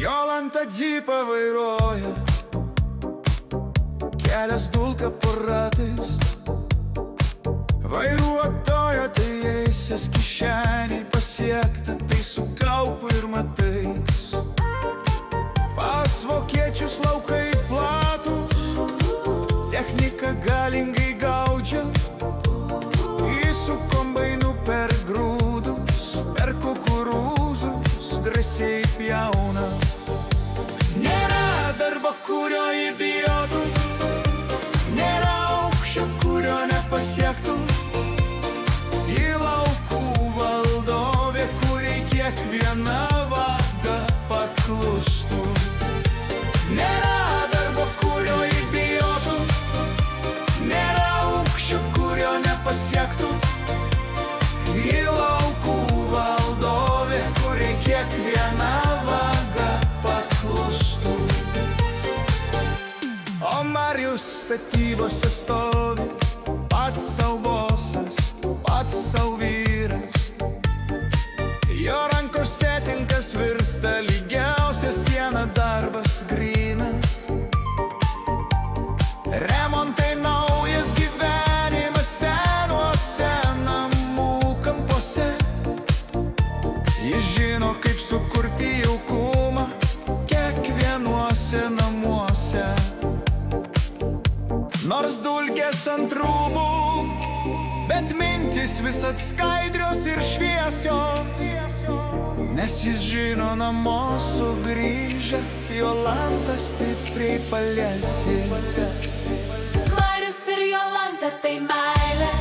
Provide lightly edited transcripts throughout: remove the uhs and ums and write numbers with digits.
Jolanta Dzipą vairuoja, kelias dulka po ratais. Vairuotojo teisės kišeniai pasiekta, tai su kaupu ir matais. Pas vokiečius laukai platus, technika galingai gaudžia. Su kombainu per grūdus, per kukurūzus drąsiai pjauna. Nėra darbo, kurio įbijotų, nėra aukščio, kurio nepasiektų. Į laukų valdovė, kuriai kiekviena vaga paklustų. Nėra darbo, kurio įbijotų, nėra aukščio, kurio nepasiektų. Į laukų valdovė, kuriai kiekviena vaga paklustų. O Marijus statybose stovi, pats sau bosas, pats sau vyras. Jo rankose tinkas virsta lygiausia siena, darbas grynas. Remontai naujas gyvenimas senuose namų kampuose. Jis žino, kaip sukurti jaukumą kiekvienuose namuose. Nors dulkės ant rūbų, bet mintis visad skaidrios ir šviesios. Nes jis žino, namo sugrįžęs Jolanta stipriai paliesi. Marius ir Jolanta tai meilė,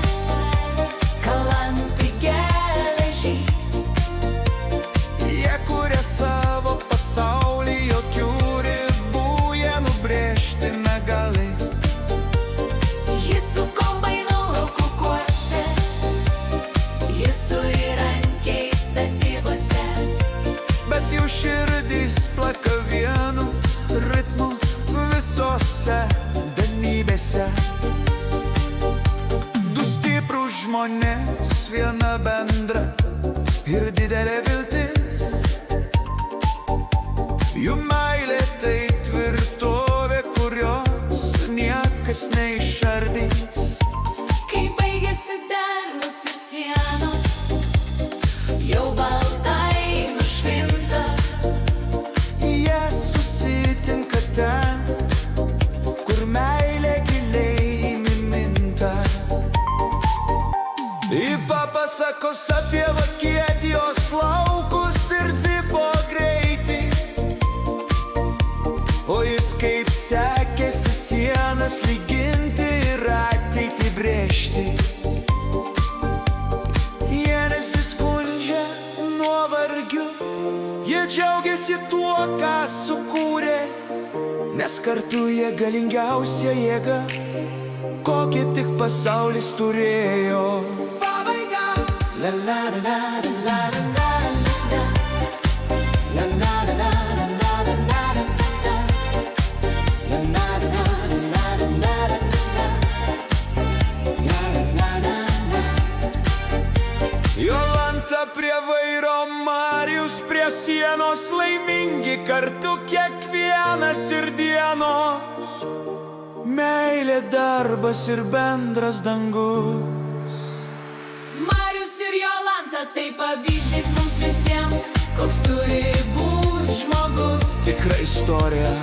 kalantai geležį. Jie kuria savo pasaulį, jokių ribų jie nubrėžti negali. Jis su kombainu laukukuose, jis su įrankiais statybose. Bet jų širdys plaka vienu ritmu visose danybėse. Du stiprūs žmonės, viena bendra ir didelė viltis. Jų meilė tai tvirtovė, kurios niekas neišardys. Kai baigėsi derlius ir sienos, jau baltai nušvinta. Jie susitinka ten, kur meilė giliai įminta. Ji papasakos apie Vokietijos laukus ir Dzipo greitį. O jis kaip sekėsi sienas lyginti ir ateitį brėžti. Jie nesiskundžia nuovargiu, jie džiaugiasi tuo, ką sukūrė. Nes kartu jie galingiausia jėga, kokį tik pasaulis turėjo. Pabaiga! La la la la la la la. Jolanta prie vairo, Marijus prie sienos, laimingi kartu kiekvienas ir dienos. Meilė, darbas ir bendras dangus. Marius ir Jolanta tai pavyzdys mums visiems, koks turi būti žmogus. Tikra istorija.